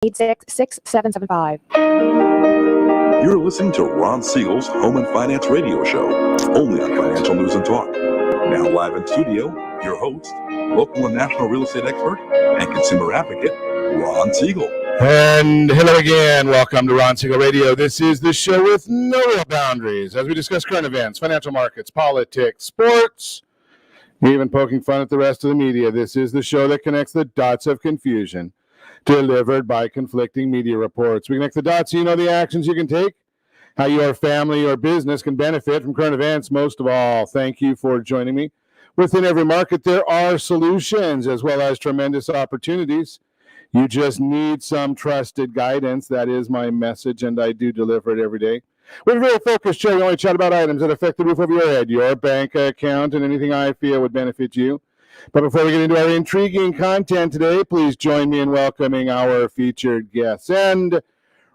866-6775. You're listening to Ron Siegel's Home and Finance Radio Show, only on Financial News and Talk. Now live in studio, your host, local and national real estate expert and consumer advocate, Ron Siegel. And hello again. Welcome to Ron Siegel Radio. This is the show with no real boundaries as we discuss current events, financial markets, politics, sports, even poking fun at the rest of the media. This is the show that connects the dots of confusion delivered by conflicting media reports. We connect the dots so you know the actions you can take, how your family or business can benefit from current events. Most of all, thank you for joining me. Within every market, there are solutions as well as tremendous opportunities. You just need some trusted guidance. That is my message, and I do deliver it every day. We're a very focused show. We only chat about items that affect the roof over your head, your bank account, and anything I feel would benefit you. But before we get into our intriguing content today, please join me in welcoming our featured guests and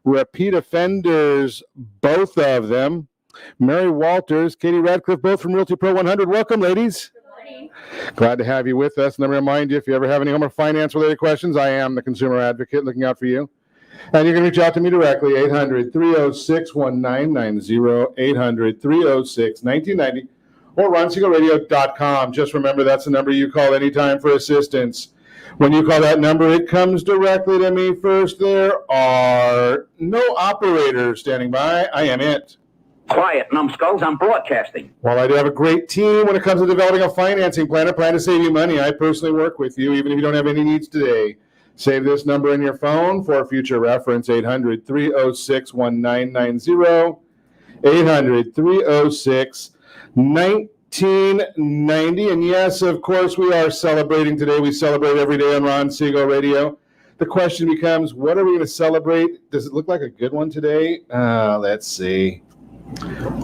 repeat offenders, both of them. Mary Walters, Katie Radcliffe, both from Realty Pro 100. Welcome, ladies. Good morning. Glad to have you with us. And let me remind you, if you ever have any home or finance-related questions, I am the consumer advocate looking out for you. And you can reach out to me directly, 800-306-1990, 800-306-1990. or RonSiegelRadio.com. Just remember, that's the number you call anytime for assistance. When you call that number, it comes directly to me first. There are no operators standing by. I am it. Quiet, numbskulls, I'm broadcasting. While I do have a great team when it comes to developing a financing plan, a plan to save you money, I personally work with you, even if you don't have any needs today. Save this number in your phone for future reference, 800-306-1990, 800-306-1990. And yes, of course, we are celebrating today. We celebrate every day on Ron Siegel Radio. The question becomes, what are we going to celebrate? Does it look like a good one today? Let's see.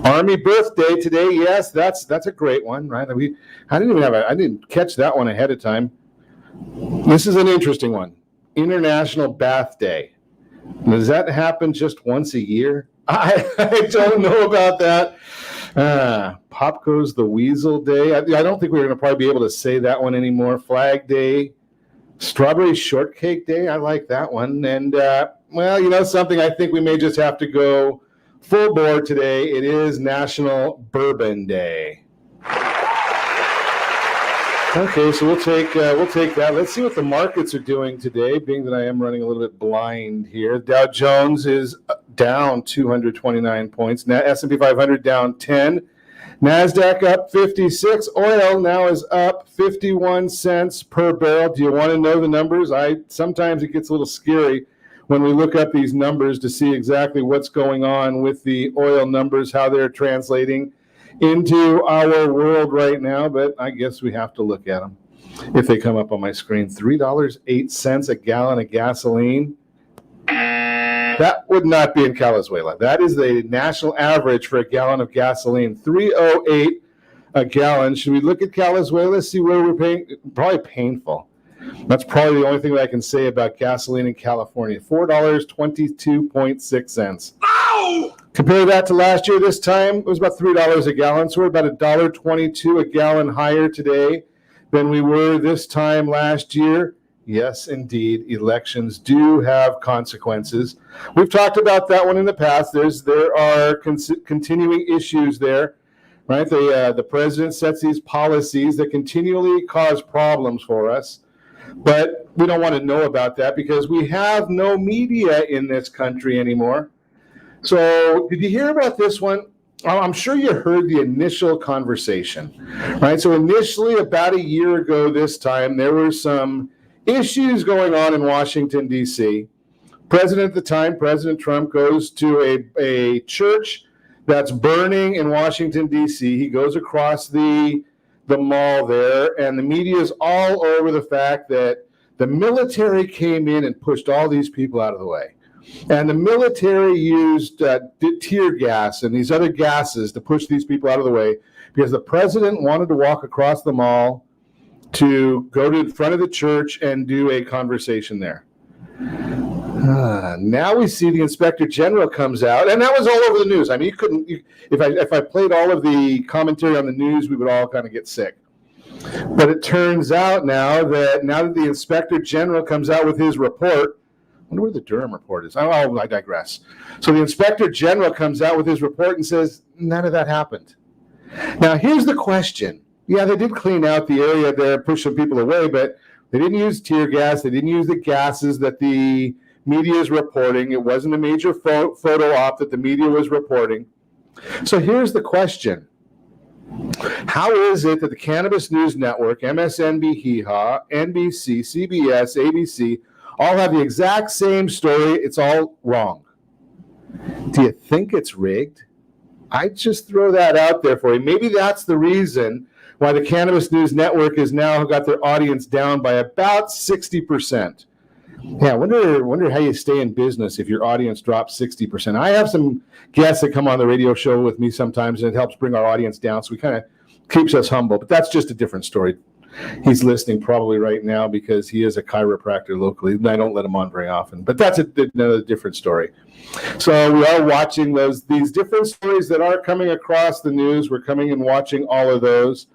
Army birthday today. Yes, that's a great one, right? I didn't catch that one ahead of time. This is an interesting one. International Bath Day. Does that happen just once a year? I don't know about that. Pop Goes the Weasel Day. I don't think we're going to probably be able to say that one anymore. Flag Day. Strawberry Shortcake Day. I like that one. And, well, you know something? I think we may just have to go full bore today. It is National Bourbon Day. Okay, so we'll take that. Let's see what the markets are doing today, being that I am running a little bit blind here. Dow Jones is down 229 points. S&P 500 down 10. NASDAQ up 56. Oil now is up 51 cents per barrel. Do you want to know the numbers? Sometimes it gets a little scary when we look up these numbers to see exactly what's going on with the oil numbers, how they're translating into our world right now, but I guess we have to look at them if they come up on my screen. $3.08 a gallon of gasoline. That would not be in Venezuela. That is the national average for a gallon of gasoline. $3.08 a gallon. Should we look at Venezuela, see where we're paying? Probably painful. That's probably the only thing that I can say about gasoline in California. $4.22.6. Ow! Compare that to last year. This time it was about $3 a gallon. So we're about $1.22 a gallon higher today than we were this time last year. Yes, indeed, elections do have consequences. We've talked about that one in the past. There are continuing issues there, right? The president sets these policies that continually cause problems for us. But we don't want to know about that because we have no media in this country anymore. So did you hear about this one? I'm sure you heard the initial conversation, right? So initially, about a year ago this time, there were some issues going on in Washington, D.C. President at the time, President Trump, goes to a church that's burning in Washington, D.C. He goes across the mall there, and the media is all over the fact that the military came in and pushed all these people out of the way. And the military used tear gas and these other gases to push these people out of the way because the president wanted to walk across the mall to go to the front of the church and do a conversation there. Now we see the Inspector General comes out, and that was all over the news. I mean, if I played all of the commentary on the news, we would all kind of get sick. But it turns out now that the Inspector General comes out with his report, wonder where the Durham report is. Oh, I digress. So the Inspector General comes out with his report and says, none of that happened. Now, here's the question. Yeah, they did clean out the area there, push some people away, but they didn't use tear gas. They didn't use the gases that the media is reporting. It wasn't a major photo op that the media was reporting. So here's the question. How is it that the Cannabis News Network, MSNBC, Hee-Haw, NBC, CBS, ABC, all have the exact same story? It's all wrong. Do you think it's rigged? I just throw that out there for you. Maybe that's the reason why the Cannabis News Network has now got their audience down by about 60%. Yeah, I wonder how you stay in business if your audience drops 60%. I have some guests that come on the radio show with me sometimes, and it helps bring our audience down, so we kind of keeps us humble. But that's just a different story. He's listening probably right now because he is a chiropractor locally, and I don't let him on very often. But that's another different story. So we are watching these different stories that are coming across the news. We're coming and watching all of those.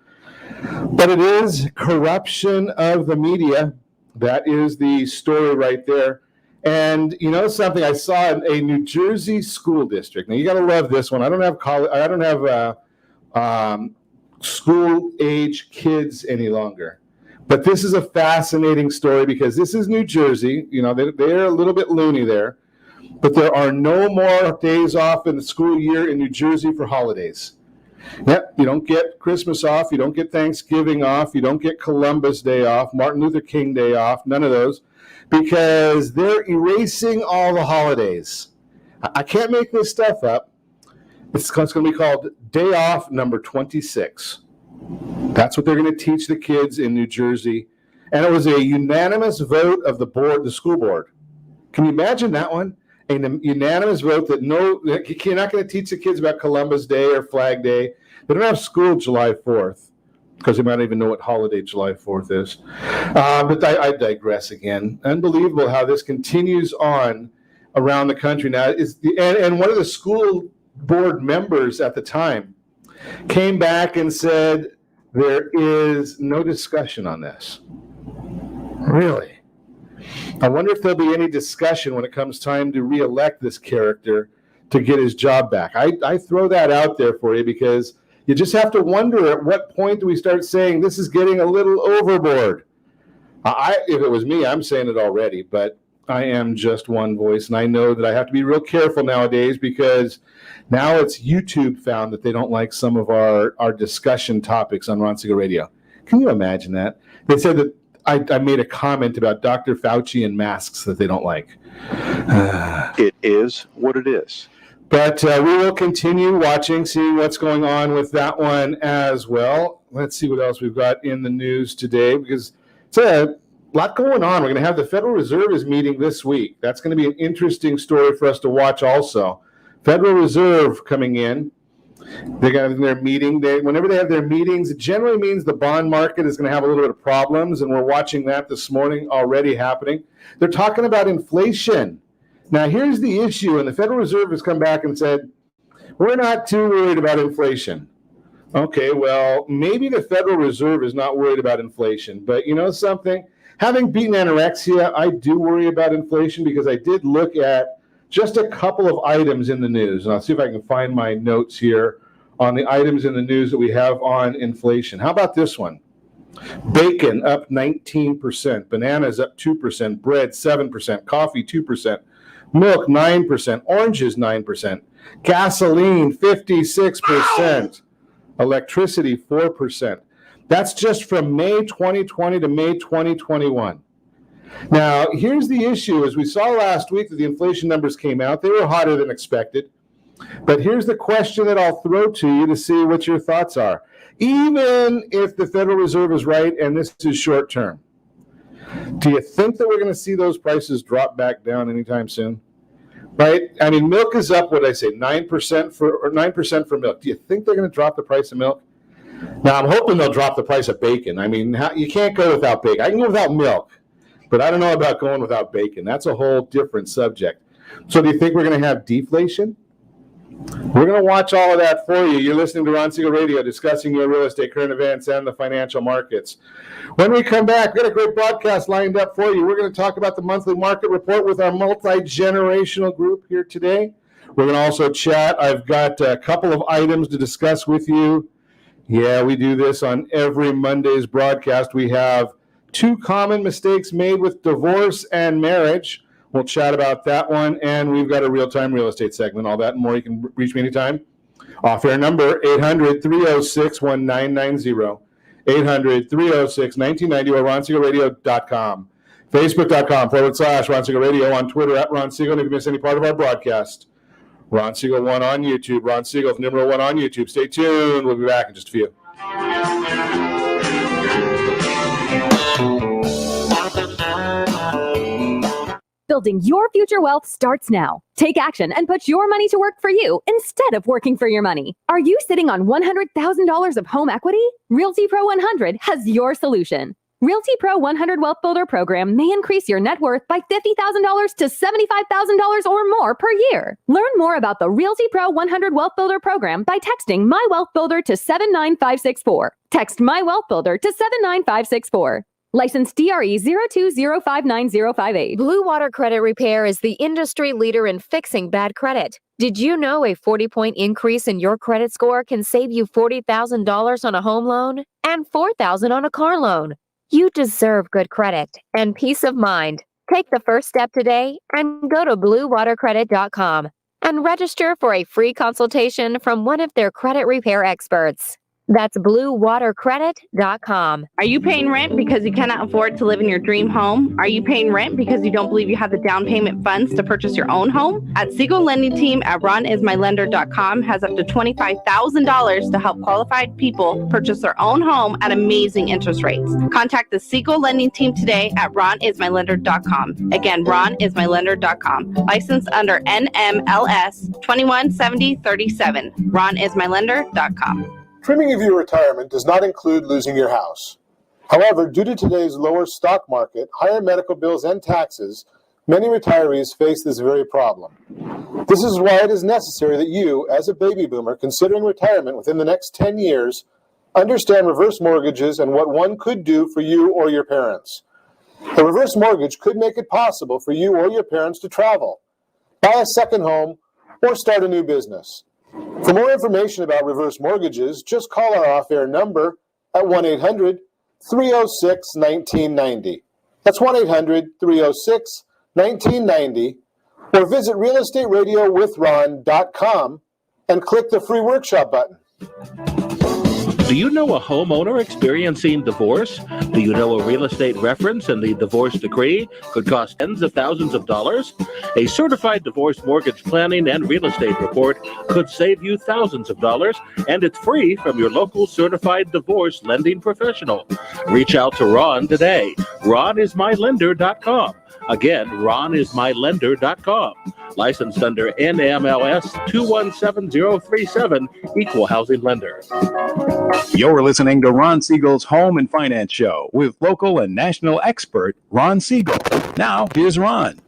But it is corruption of the media. That is the story right there. And you know something? I saw a New Jersey school district. Now you got to love this one. I don't have school age kids any longer, but this is a fascinating story because this is New Jersey. You know, they're a little bit loony there, but there are no more days off in the school year in New Jersey for holidays. Yep, you don't get Christmas off, you don't get Thanksgiving off, you don't get Columbus Day off, Martin Luther King Day off, none of those, because they're erasing all the holidays. I can't make this stuff up. It's going to be called Day Off number 26. That's what they're going to teach the kids in New Jersey. And it was a unanimous vote of the school board. Can you imagine that one? A unanimous vote that you're not going to teach the kids about Columbus Day or Flag Day. They don't have school July 4th because they might not even know what holiday July 4th is. But I digress again. Unbelievable how this continues on around the country now. And one of the school board members at the time came back and said there is no discussion on this. Really? I wonder if there'll be any discussion when it comes time to re-elect this character to get his job back. I throw that out there for you because you just have to wonder at what point do we start saying this is getting a little overboard. If it was me, I'm saying it already, but I am just one voice, and I know that I have to be real careful nowadays because now it's YouTube found that they don't like some of our discussion topics on Ron Siegel Radio. Can you imagine that? They said that I made a comment about Dr. Fauci and masks that they don't like. It is what it is. But we will continue watching, seeing what's going on with that one as well. Let's see what else we've got in the news today because it's a lot going on. We're going to have the Federal Reserve is meeting this week. That's going to be an interesting story for us to watch also. Federal Reserve coming in. They got their meeting. Whenever they have their meetings, it generally means the bond market is going to have a little bit of problems, and we're watching that this morning already happening. They're talking about inflation. Now, here's the issue, and the Federal Reserve has come back and said, we're not too worried about inflation. Okay, well, maybe the Federal Reserve is not worried about inflation, but you know something? Having beaten anorexia, I do worry about inflation because I did look at just a couple of items in the news, and I'll see if I can find my notes here on the items in the news that we have on inflation. How about this one? Bacon up 19%, bananas up 2%, bread 7%, coffee 2%, milk 9%, oranges 9%, gasoline 56%, electricity 4%. That's just from May 2020 to May 2021. Now, here's the issue. As we saw last week that the inflation numbers came out, they were hotter than expected. But here's the question that I'll throw to you to see what your thoughts are. Even if the Federal Reserve is right and this is short term, do you think that we're going to see those prices drop back down anytime soon? Right? I mean, milk is up, what did I say, 9% for milk. Do you think they're going to drop the price of milk? Now, I'm hoping they'll drop the price of bacon. I mean, you can't go without bacon. I can go without milk. But I don't know about going without bacon. That's a whole different subject. So do you think we're going to have deflation? We're going to watch all of that for you. You're listening to Ron Siegel Radio, discussing your real estate, current events, and the financial markets. When we come back, we've got a great broadcast lined up for you. We're going to talk about the monthly market report with our multi-generational group here today. We're going to also chat. I've got a couple of items to discuss with you. Yeah, we do this on every Monday's broadcast. We have 2 common mistakes made with divorce and marriage. We'll chat about that one, and we've got a real-time real estate segment, all that and more. You can reach me anytime. Off-air number, 800-306-1990, 800-306-1990, or RonSiegelRadio.com, Facebook.com/Ron Siegel Radio, on Twitter @Ron Siegel. And if you miss any part of our broadcast, Ron Siegel 1 on YouTube, Ron Siegel number 1 on YouTube. Stay tuned. We'll be back in just a few. Building your future wealth starts now. Take action and put your money to work for you instead of working for your money. Are you sitting on $100,000 of home equity? Realty Pro 100 has your solution. Realty Pro 100 Wealth Builder program may increase your net worth by $50,000 to $75,000 or more per year. Learn more about the Realty Pro 100 Wealth Builder program by texting My Wealth Builder to 79564. Text My Wealth Builder to 79564. License DRE 020590058. Blue Water Credit Repair is the industry leader in fixing bad credit. Did you know a 40-point increase in your credit score can save you $40,000 on a home loan and $4,000 on a car loan? You deserve good credit and peace of mind. Take the first step today and go to bluewatercredit.com and register for a free consultation from one of their credit repair experts. That's bluewatercredit.com. Are you paying rent because you cannot afford to live in your dream home? Are you paying rent because you don't believe you have the down payment funds to purchase your own home? At Siegel Lending Team at ronismylender.com has up to $25,000 to help qualified people purchase their own home at amazing interest rates. Contact the Siegel Lending Team today at ronismylender.com. Again, ronismylender.com. Licensed under NMLS 217037. ronismylender.com. Trimming of your retirement does not include losing your house. However, due to today's lower stock market, higher medical bills, and taxes, many retirees face this very problem. This is why it is necessary that you, as a baby boomer considering retirement within the next 10 years, understand reverse mortgages and what one could do for you or your parents. The reverse mortgage could make it possible for you or your parents to travel, buy a second home, or start a new business. For more information about reverse mortgages, just call our off-air number at 1-800-306-1990. That's 1-800-306-1990, or visit realestateradio.com and click the free workshop button. Do you know a homeowner experiencing divorce? Do you know a real estate reference and the divorce decree could cost tens of thousands of dollars? A certified divorce mortgage planning and real estate report could save you thousands of dollars, and it's free from your local certified divorce lending professional. Reach out to Ron today. RonIsMyLender.com. Again, RonIsMyLender.com. Licensed under NMLS 217037, Equal Housing Lender. You're listening to Ron Siegel's Home and Finance Show with local and national expert Ron Siegel. Now, here's Ron.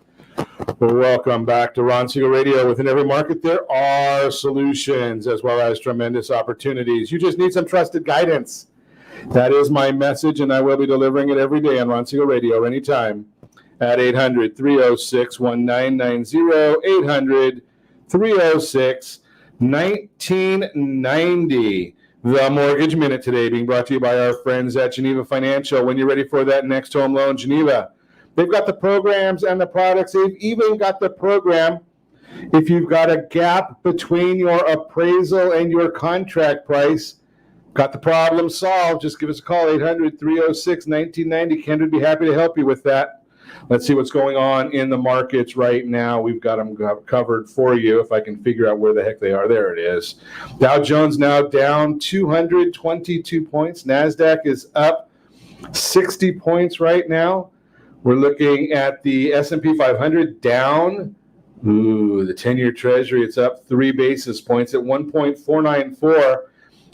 Welcome back to Ron Siegel Radio. Within every market, there are solutions as well as tremendous opportunities. You just need some trusted guidance. That is my message, and I will be delivering it every day on Ron Siegel Radio anytime at 800-306-1990, 800-306-1990. The Mortgage Minute today being brought to you by our friends at Geneva Financial. When you're ready for that next home loan, Geneva, they've got the programs and the products. They've even got the program if you've got a gap between your appraisal and your contract price. Got the problem solved. Just give us a call, 800-306-1990. Ken would be happy to help you with that. Let's see what's going on in the markets right now. We've got them covered for you if I can figure out where the heck they are. There it is. Dow Jones now down 222 points. NASDAQ is up 60 points right now. We're looking at the S&P 500 down. Ooh, the 10-year Treasury, it's up 3 basis points at 1.494.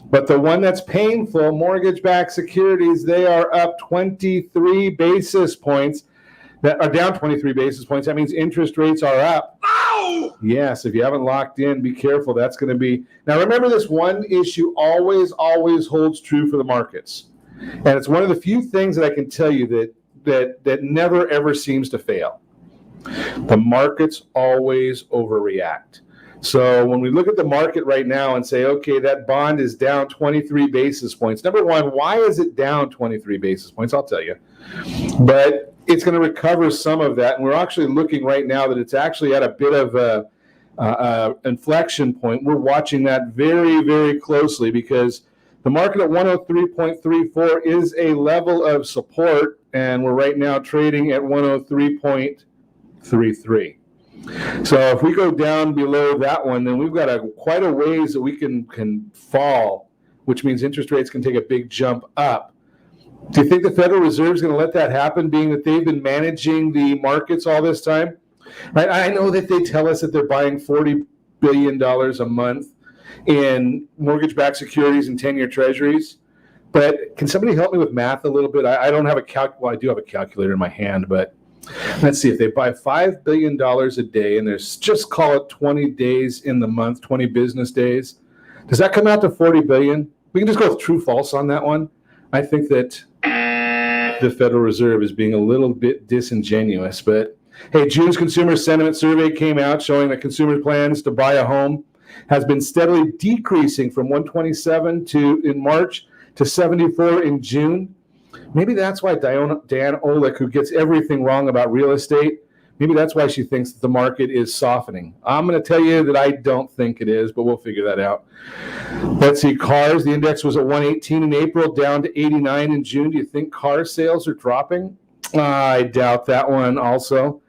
But the one that's painful, mortgage-backed securities, they are up 23 basis points. That are down 23 basis points. That means interest rates are up. Yes, if you haven't locked in, be careful. That's going to be. Now, remember, this one issue always holds true for the markets. And it's one of the few things that I can tell you that never, ever seems to fail. The markets always overreact. So when we look at the market right now and say, okay, that bond is down 23 basis points. Number one, why is it down 23 basis points? I'll tell you. But it's going to recover some of that. And we're actually looking right now that it's actually at a bit of a inflection point. We're watching that very, very closely because the market at 103.34 is a level of support. And we're right now trading at 103.33. So if we go down below that one, then we've got quite a ways that we can fall, which means interest rates can take a big jump up. Do you think the Federal Reserve is going to let that happen, being that they've been managing the markets all this time? Right? I know that they tell us that they're buying $40 billion a month in mortgage-backed securities and 10-year treasuries. But can somebody help me with math a little bit? I don't have well, I do have a calculator in my hand, but let's see. If they buy $5 billion a day, and there's just call it 20 days in the month, 20 business days, does that come out to $40 billion? We can just go with true false on that one. I think that the Federal Reserve is being a little bit disingenuous. But hey, June's Consumer Sentiment Survey came out showing that consumer plans to buy a home has been steadily decreasing from 127 in March to 74 in June. Maybe that's why Diane Olick, who gets everything wrong about real estate, maybe that's why she thinks that the market is softening. I'm going to tell you that I don't think it is, but we'll figure that out. Let's see, cars. The index was at 118 in April, down to 89 in June. Do you think car sales are dropping? I doubt that one also.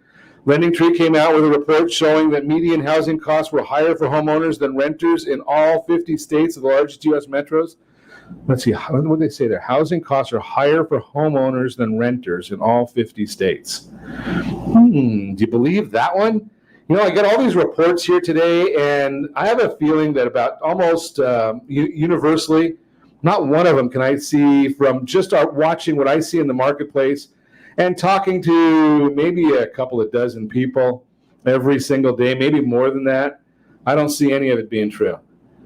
LendingTree came out with a report showing that median housing costs were higher for homeowners than renters in all 50 states of the largest U.S. metros. Let's see, what did they say there? Housing costs are higher for homeowners than renters in all 50 states. Do you believe that one? You know, I got all these reports here today, and I have a feeling that about almost universally, not one of them can I see from just watching what I see in the marketplace and talking to maybe a couple of dozen people every single day, maybe more than that. I don't see any of it being true.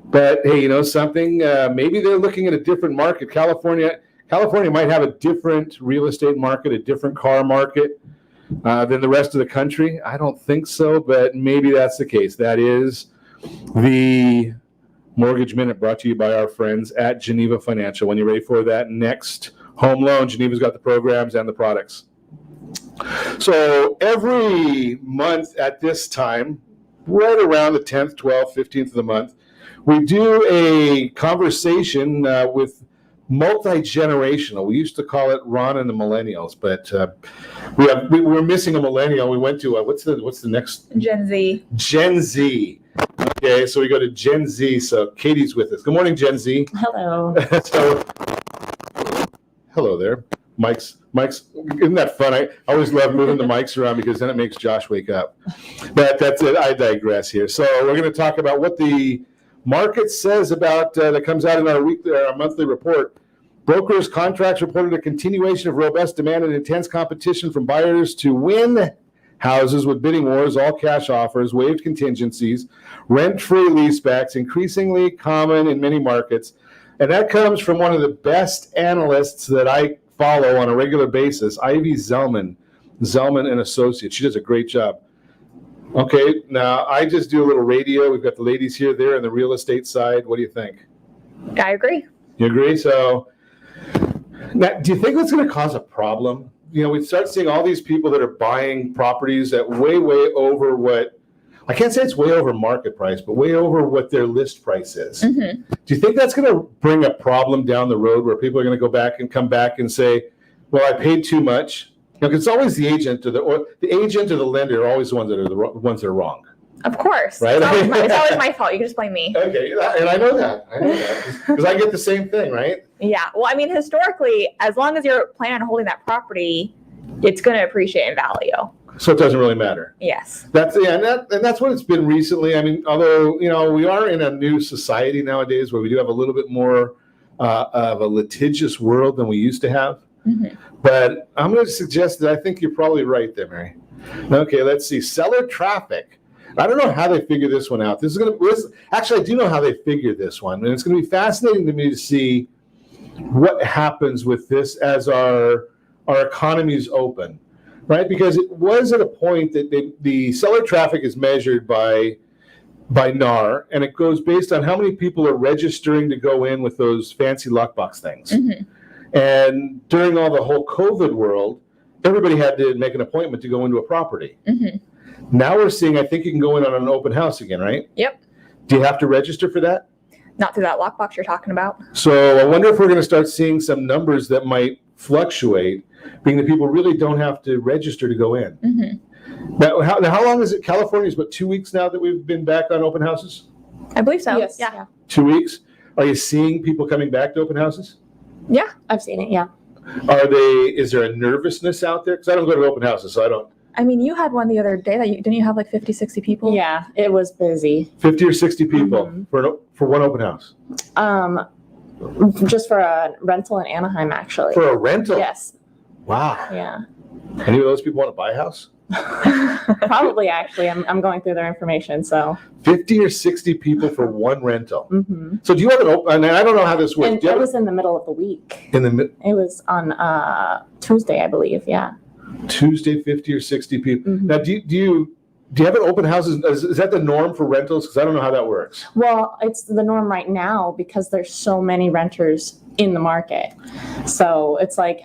But hey, you know something? Maybe they're looking at a different market. California might have a different real estate market, a different car market than the rest of the country. I don't think so, but maybe that's the case. That is the Mortgage Minute, brought to you by our friends at Geneva Financial. When you're ready for that next home loan, Geneva's got the programs and the products. So every month at this time, right around the 10th, 12th, 15th of the month, we do a conversation with multi-generational. We used to call it Ron and the Millennials, but we're missing a millennial. We went to what's the next? Gen Z. Gen Z. Okay, so we go to Gen Z. So Katie's with us. Good morning, Gen Z. Hello. So, hello there. Mike's, isn't that fun? I always love moving the mics around because then it makes Josh wake up. But that's it. I digress here. So we're going to talk about what the market says about that comes out in our monthly report. Brokers contracts reported a continuation of robust demand and intense competition from buyers to win houses with bidding wars, all cash offers, waived contingencies, rent-free leasebacks, increasingly common in many markets. And that comes from one of the best analysts that I follow on a regular basis, Ivy Zellman and Associates. She does a great job. Okay, now I just do a little radio. We've got the ladies here, there, on the real estate side. What do you think? I agree. You agree? So, now, do you think that's going to cause a problem? You know, we start seeing all these people that are buying properties at way over what, I can't say it's way over market price, but way over what their list price is. Mm-hmm. Do you think that's going to bring a problem down the road where people are going to go back and come back and say, well, I paid too much? You know, 'cause it's always the agent or the lender are always the ones that are wrong. Of course. Right? It's always my fault. You can just blame me. Okay, and I know that because I get the same thing, right? Yeah. Well, I mean, historically, as long as you're planning on holding that property, it's going to appreciate in value. So it doesn't really matter. Yes. And that's what it's been recently. I mean, although we are in a new society nowadays where we do have a little bit more of a litigious world than we used to have. Mm-hmm. But I'm going to suggest that I think you're probably right there, Mary. Okay, let's see. Seller traffic I don't know how they figure this one out. Actually, I do know how they figure this one, and it's going to be fascinating to me to see what happens with this as our economies open, right? Because it was at a point that the seller traffic is measured by NAR, and it goes based on how many people are registering to go in with those fancy lockbox things. And during all the whole COVID world, everybody had to make an appointment to go into a property. Now we're seeing, I think you can go in on an open house again, right? Yep. Do you have to register for that? Not through that lockbox you're talking about. So I wonder if we're going to start seeing some numbers that might fluctuate, being that people really don't have to register to go in. Now, how long is it? California's what, 2 weeks now that we've been back on open houses? I believe so. Yes. Yeah. 2 weeks? Are you seeing people coming back to open houses? Yeah. I've seen it. Yeah. Is there a nervousness out there? Because I don't go to open houses, so I don't. I mean, you had one the other day that didn't you have like 50, 60 people? Yeah, it was busy. 50 or 60 people for one open house? Just for a rental in Anaheim, actually. For a rental? Yes. Wow. Yeah. Any of those people want to buy a house? Probably, actually. I'm going through their information, so. 50 or 60 people for one rental. So do you have an open, and I don't know how this works. And it was in the middle of the week. It was on Tuesday, I believe, yeah. Tuesday, 50 or 60 people. Now, do you have an open house? Is that the norm for rentals? Because I don't know how that works. Well, it's the norm right now because there's so many renters in the market. So it's like,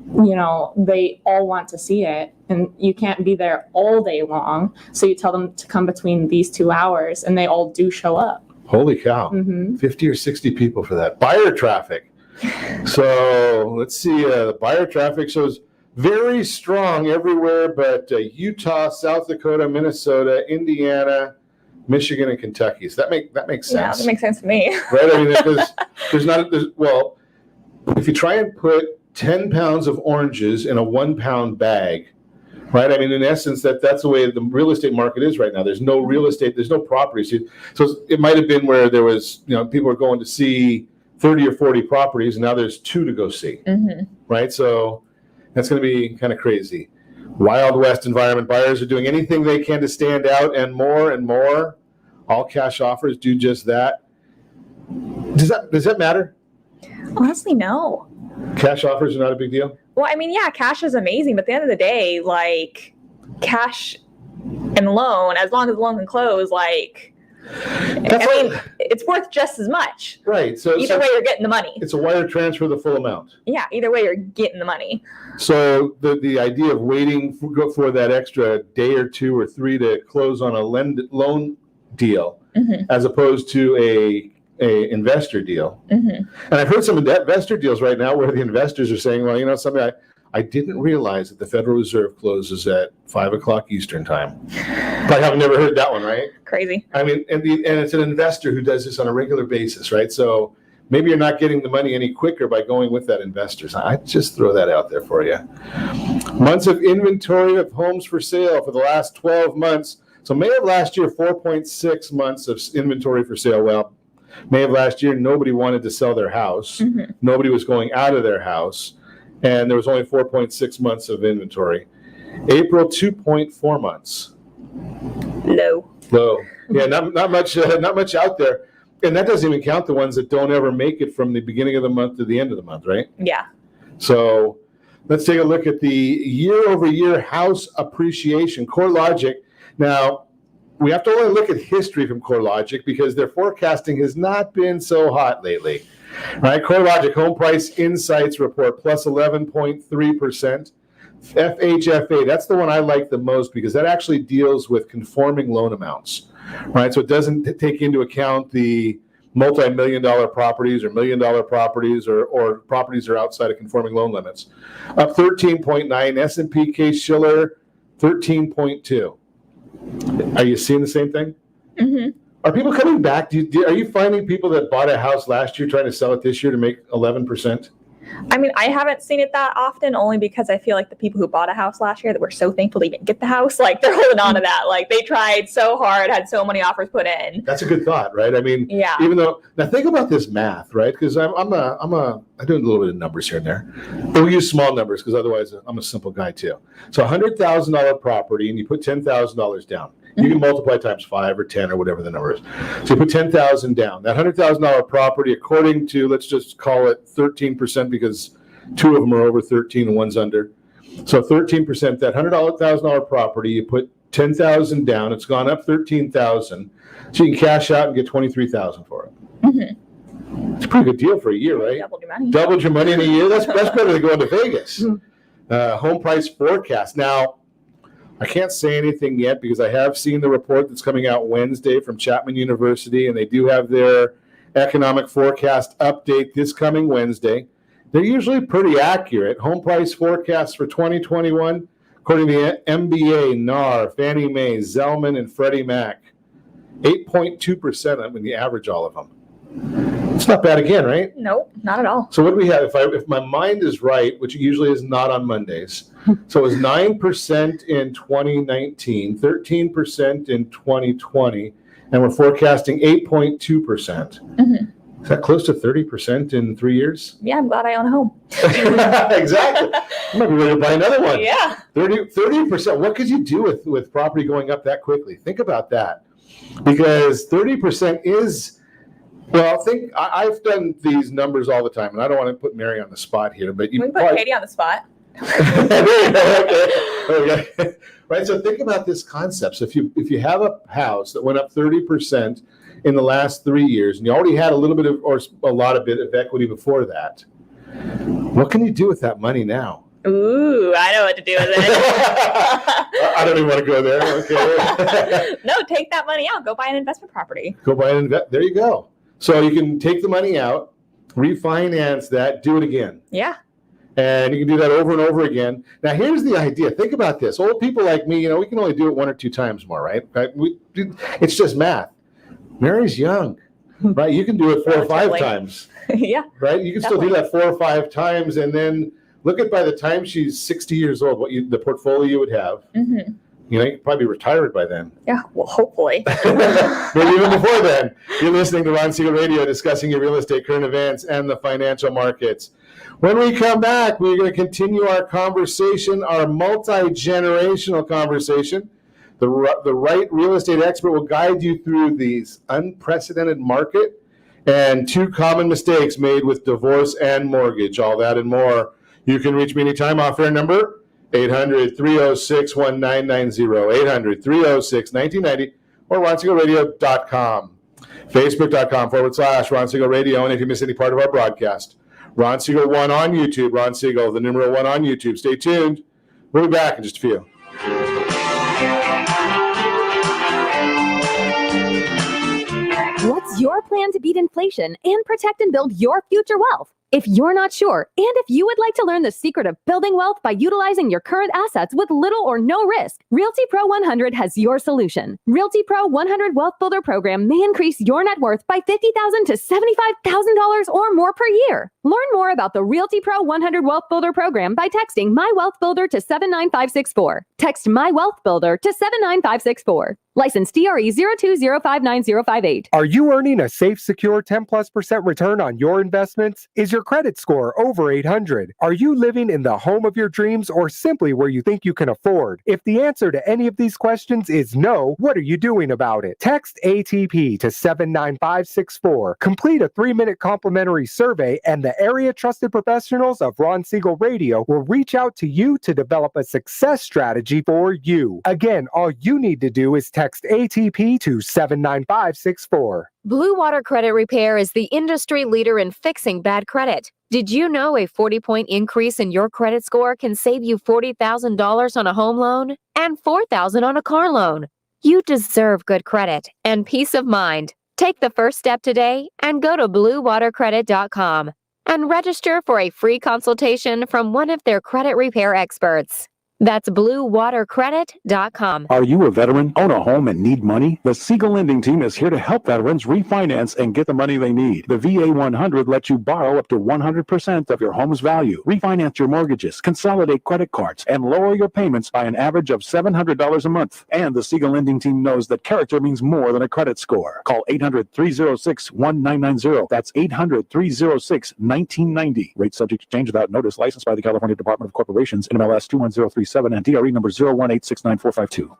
they all want to see it, and you can't be there all day long. So you tell them to come between these 2 hours, and they all do show up. Holy cow. 50 or 60 people for that. Buyer traffic. So let's see. The buyer traffic shows very strong everywhere but Utah, South Dakota, Minnesota, Indiana, Michigan, and Kentucky. So that makes sense. Yeah, that makes sense to me. Right? I mean, well, if you try and put 10 pounds of oranges in a 1 pound bag, right? I mean, in essence, that's the way the real estate market is right now. There's no real estate, there's no properties. So it might have been where there was, people are going to see 30 or 40 properties, and now there's 2 to go see, right? So that's going to be kind of crazy. Wild West environment. Buyers are doing anything they can to stand out, and more. All cash offers do just that. Does that matter? Honestly, no. Cash offers are not a big deal? Well, I mean, yeah, cash is amazing, but at the end of the day, like, cash and loan, as long as the loan can close, it's worth just as much. Right. So either way, you're getting the money. It's a wire transfer the full amount. Yeah, either way, you're getting the money. So the idea of waiting for that extra day or 2 or 3 to close on a loan deal, as opposed to a investor deal. And I've heard some investor deals right now where the investors are saying, well, something I didn't realize that the Federal Reserve closes at 5 o'clock Eastern time. Probably have never heard that one, right? Crazy. I mean, and it's an investor who does this on a regular basis, right? So maybe you're not getting the money any quicker by going with that investor. So I just throw that out there for you. Months of inventory of homes for sale for the last 12 months. So May of last year, 4.6 months of inventory for sale. Well, May of last year, nobody wanted to sell their house. Nobody was going out of their house. And there was only 4.6 months of inventory. April, 2.4 months. Low. Yeah, not much out there. And that doesn't even count the ones that don't ever make it from the beginning of the month to the end of the month, right? Yeah. So let's take a look at the year-over-year house appreciation. CoreLogic. Now, we have to only look at history from CoreLogic because their forecasting has not been so hot lately. Right? CoreLogic Home Price Insights Report plus 11.3%. FHFA, that's the one I like the most because that actually deals with conforming loan amounts. Right? So it doesn't take into account the multi-million-dollar properties or million-dollar properties or properties that are outside of conforming loan limits. Up 13.9, S&P Case-Shiller 13.2. Are you seeing the same thing? Are people coming back? Are you finding people that bought a house last year trying to sell it this year to make 11%? I mean, I haven't seen it that often, only because I feel like the people who bought a house last year that were so thankful they didn't get the house, like they're holding on to that. Like they tried so hard, had so many offers put in. That's a good thought, right? I mean, yeah. Even though now think about this math, right? Because I do a little bit of numbers here and there. But we use small numbers because otherwise I'm a simple guy too. So $100,000 property, and you put $10,000 down. You can multiply times 5 or 10 or whatever the number is. So you put $10,000 down. That $100,000 property, according to, let's just call it 13%, because 2 of them are over 13 and one's under. So 13%, that $100,000 property, you put $10,000 down. It's gone up $13,000. So you can cash out and get $23,000 for it. It's a pretty good deal for a year, right? Doubled your money. Doubled your money in a year. That's better than going to Vegas. Home price forecast. Now, I can't say anything yet because I have seen the report that's coming out Wednesday from Chapman University, and they do have their economic forecast update this coming Wednesday. They're usually pretty accurate. Home price forecasts for 2021, according to the MBA, NAR, Fannie Mae, Zelman, and Freddie Mac, 8.2%. I mean, the average all of them. It's not bad again, right? Nope, not at all. So what do we have? If my mind is right, which it usually is not on Mondays, so it was 9% in 2019, 13% in 2020, and we're forecasting 8.2%. Is that close to 30% in 3 years? Yeah, I'm glad I own a home. Exactly. You might be ready to buy another one. Yeah. 30%. What could you do with property going up that quickly? Think about that. Because 30% is... Well, I've done these numbers all the time, and I don't want to put Mary on the spot here, but we can put Katie on the spot. Okay. Right. So think about this concept. So if you have a house that went up 30% in the last 3 years, and you already had a little bit of, or a lot of bit of equity before that, what can you do with that money now? Ooh, I know what to do with it. I don't even want to go there. Okay. No, take that money out. Go buy an investment property. Go buy an There you go. So you can take the money out, refinance that, do it again. Yeah. And you can do that over and over again. Now, here's the idea. Think about this. Old people like me, we can only do it 1 or 2 times more, right? It's just math. Mary's young, right? You can do it 4 or 5 times. Yeah. Right? You can definitely. still do that 4 or 5 times. And then look at by the time she's 60 years old, the portfolio you would have. Mm-hmm. You could probably be retired by then. Yeah, well, hopefully. Maybe even before then. You're listening to Ron Siegel Radio, discussing your real estate, current events, and the financial markets. When we come back, we're going to continue our conversation, our multi-generational conversation. The right real estate expert will guide you through these unprecedented market and 2 common mistakes made with divorce and mortgage. All that and more. You can reach me anytime. Off-air number 800-306-1990, 800-306-1990, or RonSiegelRadio.com, Facebook.com/Ron Siegel Radio. And if you miss any part of our broadcast, Ron Siegel 1 on YouTube, Ron Siegel, the numeral 1 on YouTube. Stay tuned. We'll be back in just a few. What's your plan to beat inflation and protect and build your future wealth? If you're not sure, and if you would like to learn the secret of building wealth by utilizing your current assets with little or no risk, Realty Pro 100 has your solution. Realty Pro 100 Wealth Builder Program may increase your net worth by $50,000 to $75,000 or more per year. Learn more about the Realty Pro 100 Wealth Builder Program by texting My Wealth Builder to 79564. Text My Wealth Builder to 79564. License DRE 02059058. Are you earning a safe, secure 10+% return on your investments? Is your credit score over 800? Are you living in the home of your dreams or simply where you think you can afford? If the answer to any of these questions is no, what are you doing about it? Text ATP to 79564. Complete a 3-minute complimentary survey, and the area trusted professionals of Ron Siegel Radio will reach out to you to develop a success strategy for you. Again, all you need to do is text ATP to 79564. Blue Water Credit Repair is the industry leader in fixing bad credit. Did you know a 40-point increase in your credit score can save you $40,000 on a home loan and $4,000 on a car loan? You deserve good credit and peace of mind. Take the first step today and go to bluewatercredit.com and register for a free consultation from one of their credit repair experts. That's bluewatercredit.com. Are you a veteran, own a home, and need money? The Siegel Lending Team is here to help veterans refinance and get the money they need. The VA 100 lets you borrow up to 100% of your home's value, refinance your mortgages, consolidate credit cards, and lower your payments by an average of $700 a month. And the Siegel Lending Team knows that character means more than a credit score. Call 800-306-1990. That's 800-306-1990. Rate subject to change without notice. Licensed by the California Department of Corporations, NMLS 2103. 01867 and DRE number 018694552.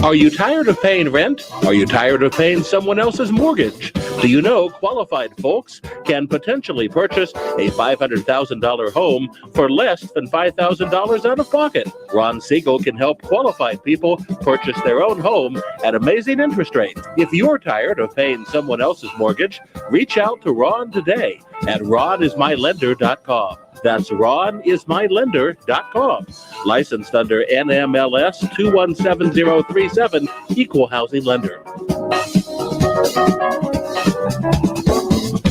Are you tired of paying rent? Are you tired of paying someone else's mortgage? Do you know qualified folks can potentially purchase a $500,000 home for less than $5,000 out of pocket? Ron Siegel can help qualified people purchase their own home at amazing interest rates. If you're tired of paying someone else's mortgage, reach out to Ron today at ronismylender.com. That's ronismylender.com. Licensed under NMLS 217037, Equal Housing Lender.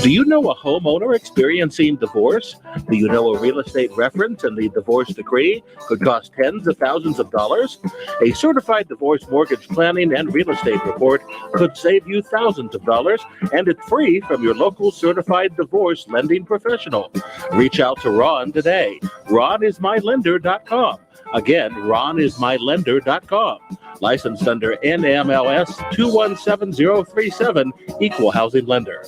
Do you know a homeowner experiencing divorce? Do you know a real estate reference and the divorce decree could cost tens of thousands of dollars? A certified divorce mortgage planning and real estate report could save you thousands of dollars, and it's free from your local certified divorce lending professional. Reach out to Ron today. ronismylender.com. Again, ronismylender.com. Licensed under NMLS 217037, Equal Housing Lender.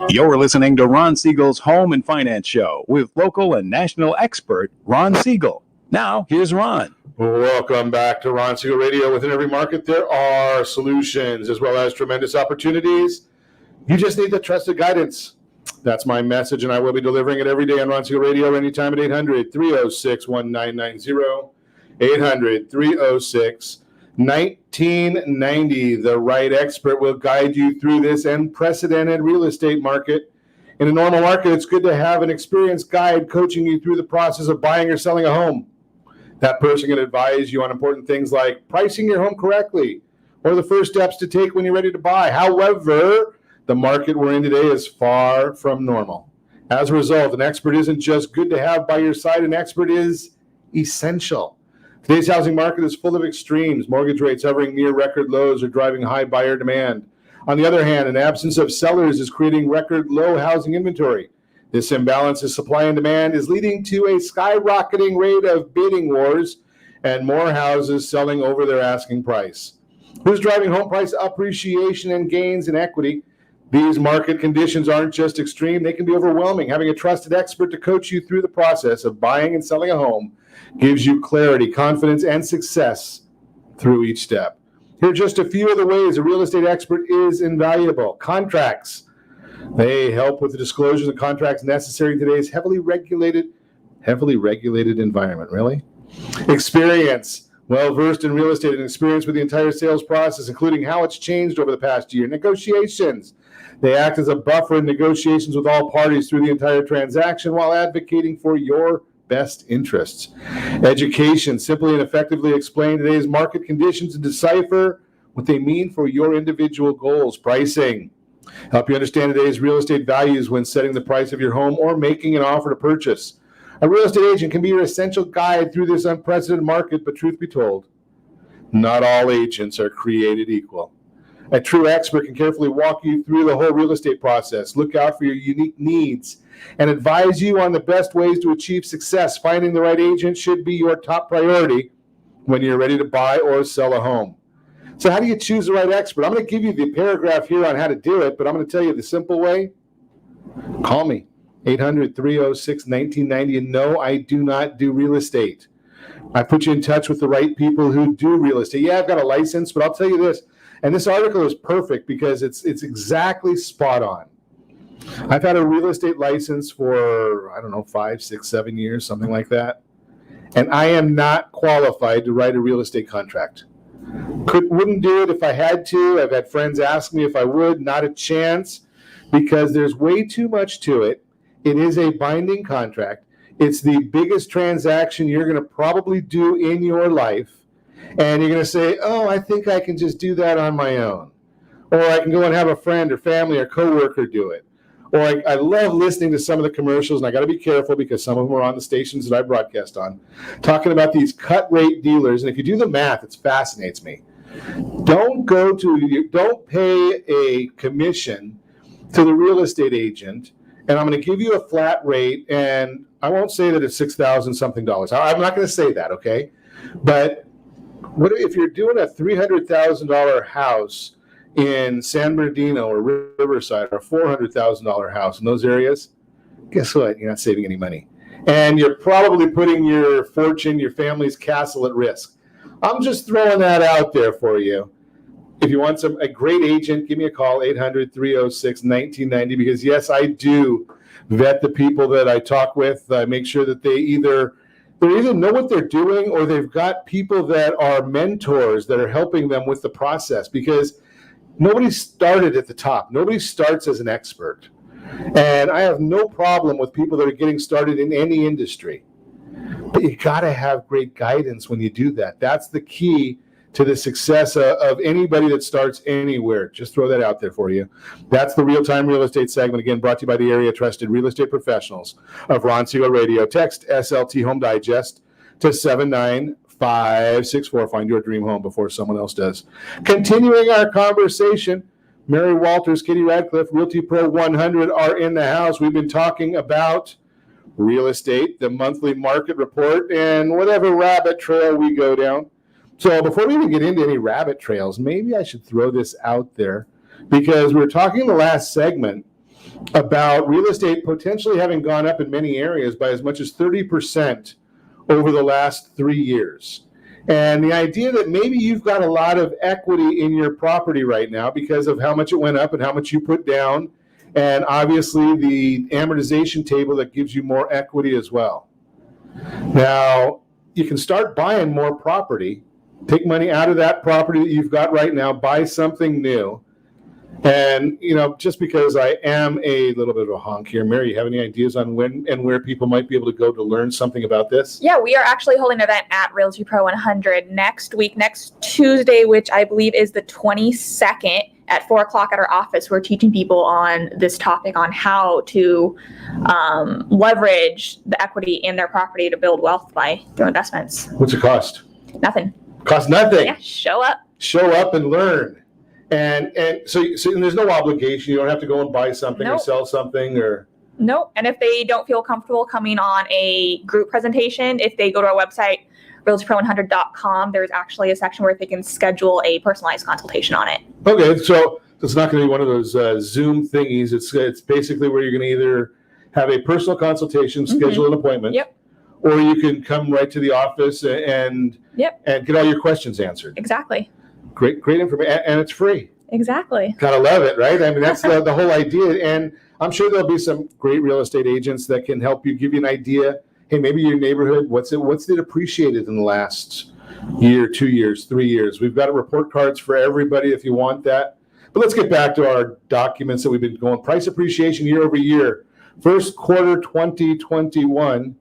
You're listening to Ron Siegel's Home and Finance Show with local and national expert Ron Siegel. Now, here's Ron. Welcome back to Ron Siegel Radio. Within every market, there are solutions as well as tremendous opportunities. You just need the trusted guidance. That's my message, and I will be delivering it every day on Ron Siegel Radio anytime at 800-306-1990, 800-306-1990. The right expert will guide you through this unprecedented real estate market. In a normal market, it's good to have an experienced guide coaching you through the process of buying or selling a home. That person can advise you on important things like pricing your home correctly or the first steps to take when you're ready to buy. However, the market we're in today is far from normal. As a result, an expert isn't just good to have by your side, an expert is essential. Today's housing market is full of extremes. Mortgage rates hovering near record lows are driving high buyer demand. On the other hand, an absence of sellers is creating record low housing inventory. This imbalance in supply and demand is leading to a skyrocketing rate of bidding wars and more houses selling over their asking price. Who's driving home price appreciation and gains in equity? These market conditions aren't just extreme, they can be overwhelming. Having a trusted expert to coach you through the process of buying and selling a home gives you clarity, confidence, and success through each step. Here are just a few of the ways a real estate expert is invaluable. Contracts. They help with the disclosures of contracts necessary in today's heavily regulated environment. Really? Experience. Well-versed in real estate and experience with the entire sales process, including how it's changed over the past year. Negotiations. They act as a buffer in negotiations with all parties through the entire transaction while advocating for your best interests. Education. Simply and effectively explain today's market conditions and decipher what they mean for your individual goals. Pricing. Help you understand today's real estate values when setting the price of your home or making an offer to purchase. A real estate agent can be your essential guide through this unprecedented market, but truth be told, not all agents are created equal. A true expert can carefully walk you through the whole real estate process, look out for your unique needs, and advise you on the best ways to achieve success. Finding the right agent should be your top priority when you're ready to buy or sell a home. So how do you choose the right expert? I'm going to give you the paragraph here on how to do it, but I'm going to tell you the simple way. Call me, 800-306-1990. And no, I do not do real estate. I put you in touch with the right people who do real estate. Yeah, I've got a license, but I'll tell you this, and this article is perfect because it's exactly spot on. I've had a real estate license for, 5, 6, 7 years, something like that. And I am not qualified to write a real estate contract. Wouldn't do it if I had to. I've had friends ask me if I would. Not a chance, because there's way too much to it. It is a binding contract. It's the biggest transaction you're going to probably do in your life. And you're going to say, oh, I think I can just do that on my own. Or I can go and have a friend or family or coworker do it. Or I love listening to some of the commercials, and I got to be careful because some of them are on the stations that I broadcast on, talking about these cut rate dealers. And if you do the math, it fascinates me. Don't pay a commission to the real estate agent, and I'm going to give you a flat rate, and I won't say that it's $6,000 something. I'm not going to say that, okay? But what if you're doing a $300,000 house in San Bernardino or Riverside, or a $400,000 house in those areas? Guess what? You're not saving any money. and you're probably putting your fortune, your family's castle at risk. I'm just throwing that out there for you. If you want a great agent, give me a call, 800-306-1990, because yes, I do vet the people that I talk with. I make sure that they either know what they're doing, or they've got people that are mentors that are helping them with the process, because nobody started at the top. Nobody starts as an expert. And I have no problem with people that are getting started in any industry. But you got to have great guidance when you do that. That's the key to the success of anybody that starts anywhere. Just throw that out there for you. That's the Real-Time Real Estate segment, again, brought to you by the area trusted real estate professionals of Ron Siegel Radio. Text SLT Home Digest to 79564. Find your dream home before someone else does. Continuing our conversation, Mary Walters, Katie Radcliffe, Realty Pro 100 are in the house. We've been talking about real estate, the monthly market report, and whatever rabbit trail we go down. So before we even get into any rabbit trails, maybe I should throw this out there, because we were talking in the last segment about real estate potentially having gone up in many areas by as much as 30% over the last 3 years. And the idea that maybe you've got a lot of equity in your property right now because of how much it went up and how much you put down, and obviously the amortization table that gives you more equity as well. Now, you can start buying more property. Take money out of that property that you've got right now, buy something new. And, just because I am a little bit of a honk here, Mary, you have any ideas on when and where people might be able to go to learn something about this? Yeah, we are actually holding an event at Realty Pro 100 next week, next Tuesday, which I believe is the 22nd at 4 o'clock at our office. We're teaching people on this topic on how to leverage the equity in their property to build wealth through investments. What's it cost? Nothing. Costs nothing. Yeah, show up. Show up and learn. And so there's no obligation. You don't have to go and buy something or sell something or. Nope. And if they don't feel comfortable coming on a group presentation, if they go to our website, realtypro100.com, there's actually a section where they can schedule a personalized consultation on it. Okay, so it's not going to be one of those Zoom thingies. It's basically where you're going to either have a personal consultation, schedule an appointment. Yep. Or you can come right to the office and get all your questions answered. Exactly. Great information, and it's free. Exactly. Gotta love it, right? I mean, that's the whole idea. And I'm sure there'll be some great real estate agents that can help you, give you an idea. Hey, maybe your neighborhood, what's it appreciated in the last year, 2 years, 3 years? We've got report cards for everybody if you want that. But let's get back to our documents that we've been going. Price appreciation year over year. First quarter 2021.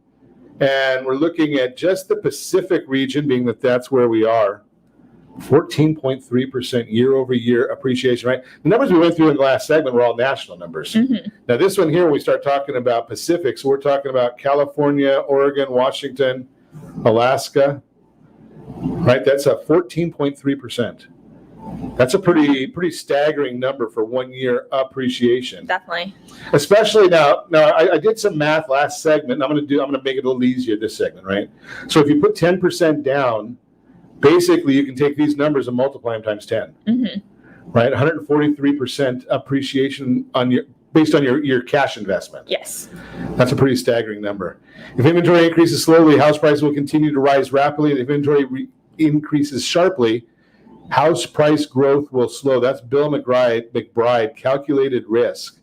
And we're looking at just the Pacific region, being that's where we are. 14.3% year over year appreciation, right? The numbers we went through in the last segment were all national numbers. Now, this one here, we start talking about Pacific. So we're talking about California, Oregon, Washington, Alaska, right? That's a 14.3%. That's a pretty staggering number for 1 year appreciation. Definitely. Especially now I did some math last segment, and I'm going to make it a little easier this segment, right? So if you put 10% down, basically you can take these numbers and multiply them times 10. Right? 143% appreciation based on your cash investment. Yes. That's a pretty staggering number. If inventory increases slowly, house prices will continue to rise rapidly. If inventory increases sharply, house price growth will slow. That's Bill McBride, calculated risk.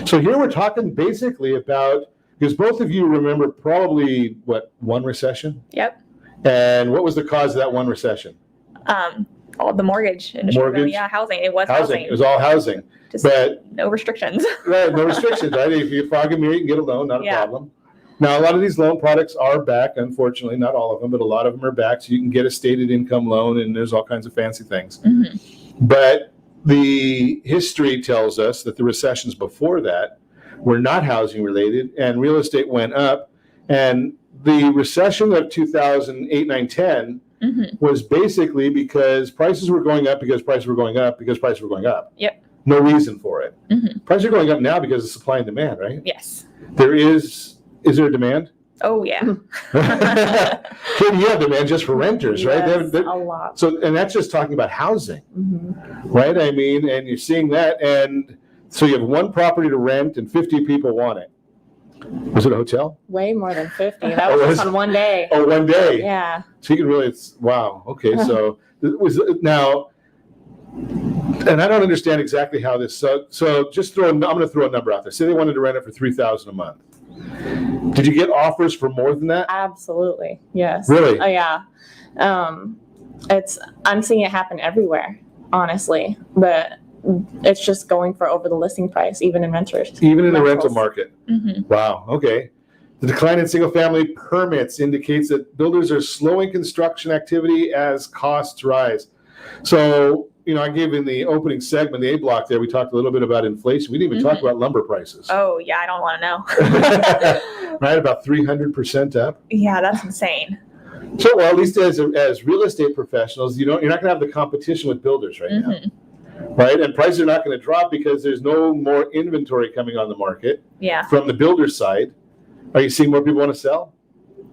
So here we're talking basically about, because both of you remember probably, one recession? Yep. And what was the cause of that one recession? All the mortgage industry. Mortgage? Yeah, housing. It was housing. It was all housing. But no restrictions. Right, no restrictions, right? If you fog a mirror, you can get a loan, not a problem. Now, a lot of these loan products are back, unfortunately, not all of them, but a lot of them are back. So you can get a stated income loan, and there's all kinds of fancy things. But the history tells us that the recessions before that were not housing related, and real estate went up. And the recession of 2008, 9, 10 was basically because prices were going up because prices were going up because prices were going up. Yep. No reason for it. Prices are going up now because of supply and demand, right? Yes. Is there a demand? Oh, yeah. Katie, you have demand just for renters, right? Yes, a lot. So, and that's just talking about housing, right? I mean, and you're seeing that. And so you have one property to rent and 50 people want it. Was it a hotel? Way more than 50. That was just on one day. Oh, one day. Yeah. So you can really, wow. Okay. So it was now, and I don't understand exactly how this, so just I'm going to throw a number out there. Say they wanted to rent it for $3,000 a month. Did you get offers for more than that? Absolutely. Yes. Really? Oh, yeah. I'm seeing it happen everywhere, honestly, but it's just going for over the listing price, even in renters. Even in the rental market. Mm-hmm. Wow. Okay. The decline in single-family permits indicates that builders are slowing construction activity as costs rise. So, I gave in the opening segment, the A block there, we talked a little bit about inflation. We didn't even talk about lumber prices. Oh, yeah, I don't want to know. Right, about 300% up. Yeah, that's insane. So, well, at least as real estate professionals, you're not going to have the competition with builders right now. Right? And prices are not going to drop because there's no more inventory coming on the market. Yeah. From the builder side. Are you seeing more people want to sell?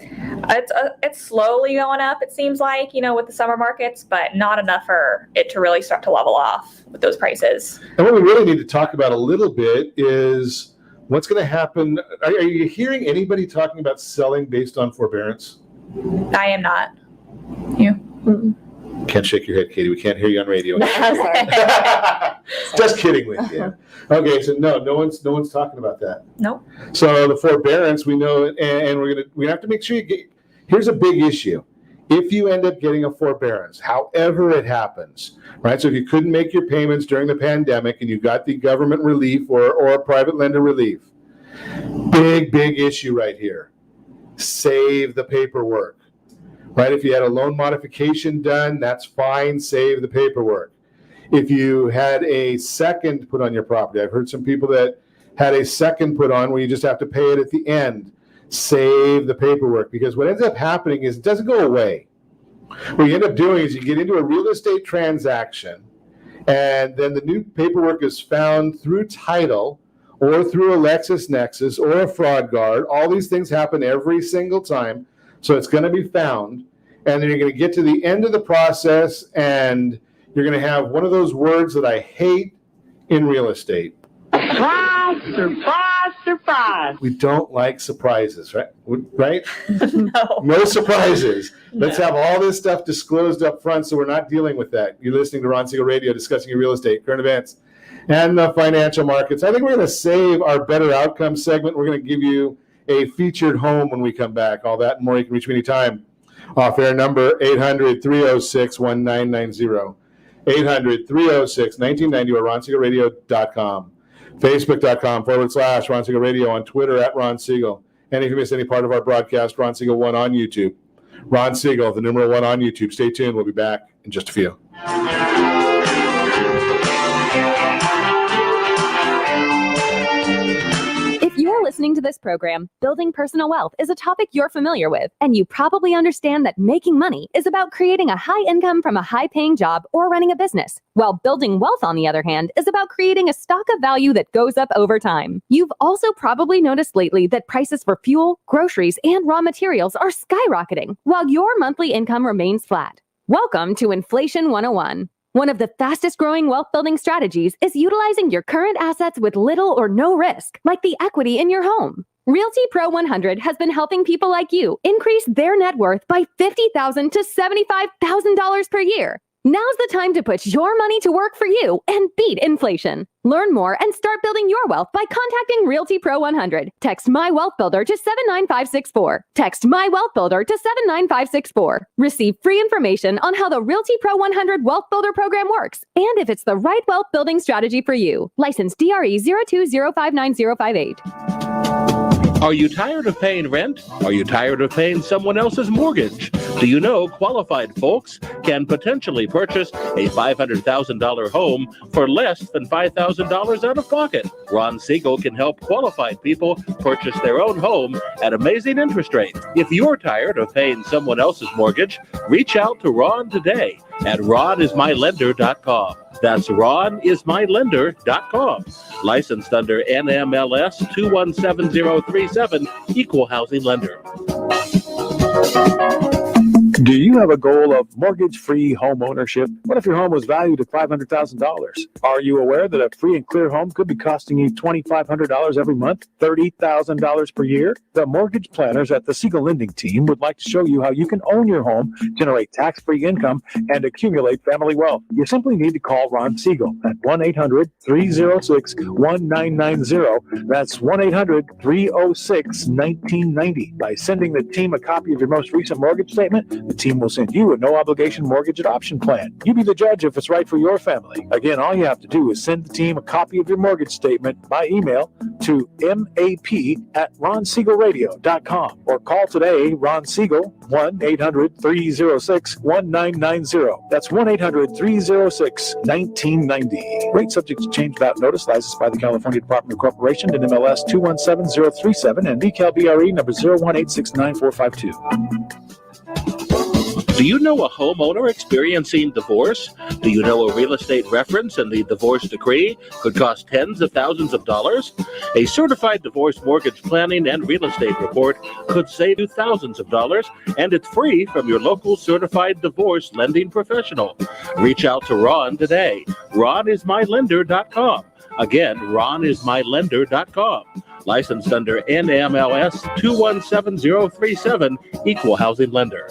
It's slowly going up, it seems like, with the summer markets, but not enough for it to really start to level off with those prices. And what we really need to talk about a little bit is what's going to happen. Are you hearing anybody talking about selling based on forbearance? I am not. You? Can't shake your head, Katie. We can't hear you on radio. Just kidding with you. Okay, so no one's talking about that. Nope. So the forbearance, we know, and we have to make sure you get. Here's a big issue. If you end up getting a forbearance, however it happens, right? So if you couldn't make your payments during the pandemic and you got the government relief or a private lender relief, big issue right here. Save the paperwork. Right? If you had a loan modification done, that's fine. Save the paperwork. If you had a second put on your property, I've heard some people that had a second put on where you just have to pay it at the end. Save the paperwork, because what ends up happening is it doesn't go away. What you end up doing is you get into a real estate transaction, and then the new paperwork is found through title or through a LexisNexis or a fraud guard. All these things happen every single time. So it's going to be found, and then you're going to get to the end of the process, and you're going to have one of those words that I hate in real estate. Surprise, surprise, surprise. We don't like surprises, right? Right? No. No surprises. Let's have all this stuff disclosed up front so we're not dealing with that. You're listening to Ron Siegel Radio, discussing your real estate, current events, and the financial markets. I think we're going to save our Better Outcomes segment. We're going to give you a featured home when we come back. All that and more. You can reach me anytime. Off-air number 800-306-1990. 800-306-1990 or RonSiegelRadio.com. Facebook.com/Ron Siegel Radio. On Twitter @Ron Siegel. And if you miss any part of our broadcast, Ron Siegel 1 on YouTube. Ron Siegel, the numeral 1 on YouTube. Stay tuned. We'll be back in just a few. If you're listening to this program, building personal wealth is a topic you're familiar with, and you probably understand that making money is about creating a high income from a high-paying job or running a business, while building wealth, on the other hand, is about creating a stock of value that goes up over time. You've also probably noticed lately that prices for fuel, groceries, and raw materials are skyrocketing, while your monthly income remains flat. Welcome to Inflation 101. One of the fastest growing wealth building strategies is utilizing your current assets with little or no risk, like the equity in your home. Realty Pro 100 has been helping people like you increase their net worth by $50,000 to $75,000 per year. Now's the time to put your money to work for you and beat inflation. Learn more and start building your wealth by contacting Realty Pro 100. Text My Wealth Builder to 79564. Text My Wealth Builder to 79564. Receive free information on how the Realty Pro 100 Wealth Builder program works and if it's the right wealth building strategy for you. License DRE 02059058. Are you tired of paying rent? Are you tired of paying someone else's mortgage? Do you know qualified folks can potentially purchase a $500,000 home for less than $5,000 out of pocket? Ron Siegel can help qualified people purchase their own home at amazing interest rates. If you're tired of paying someone else's mortgage, reach out to Ron today at ronismylender.com. That's ronismylender.com. Licensed under NMLS 217037, Equal Housing Lender. Do you have a goal of mortgage-free home ownership? What if your home was valued at $500,000? Are you aware that a free and clear home could be costing you $2,500 every month, $30,000 per year? The mortgage planners at the Siegel Lending Team would like to show you how you can own your home, generate tax-free income, and accumulate family wealth. You simply need to call Ron Siegel at 1-800-306-1990. That's 1-800-306-1990. By sending the team a copy of your most recent mortgage statement, the team will send you a no-obligation mortgage adoption plan. You be the judge if it's right for your family. Again, all you have to do is send the team a copy of your mortgage statement by email to map@ronsiegelradio.com or call today Ron Siegel, 1-800-306-1990. That's 1-800-306-1990. Rate subject to change without notice. Licensed by the California Department of Corporation and MLS 217037 and DCAL BRE number 018694552. Do you know a homeowner experiencing divorce? Do you know a real estate reference and the divorce decree could cost tens of thousands of dollars? A certified divorce mortgage planning and real estate report could save you thousands of dollars, and it's free from your local certified divorce lending professional. Reach out to Ron today. RonIsMyLender.com. Again, RonIsMyLender.com. Licensed under NMLS 217037, Equal Housing Lender.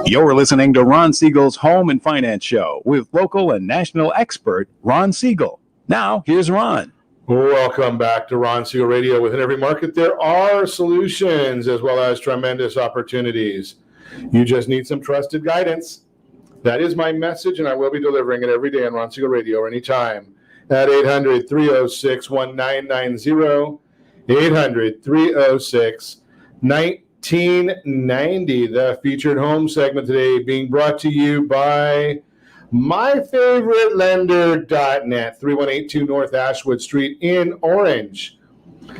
You're listening to Ron Siegel's Home and Finance Show with local and national expert Ron Siegel. Now, here's Ron. Welcome back to Ron Siegel Radio. Within every market, there are solutions as well as tremendous opportunities. You just need some trusted guidance. That is my message, and I will be delivering it every day on Ron Siegel Radio or anytime at 800-306-1990, 800-306-1990. The featured home segment today being brought to you by myfavoritelender.net, 3182 North Ashwood Street in Orange.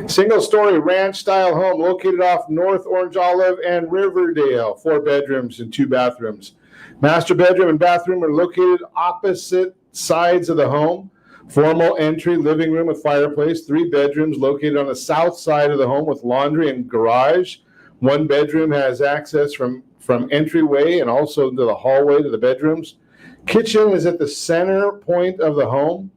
Single-story ranch-style home located off North Orange Olive and Riverdale. 4 bedrooms and 2 bathrooms. Master bedroom and bathroom are located opposite sides of the home. Formal entry, living room with fireplace. 3 bedrooms located on the south side of the home with laundry and garage. 1 bedroom has access from entryway and also to the hallway to the bedrooms. Kitchen is at the center point of the home.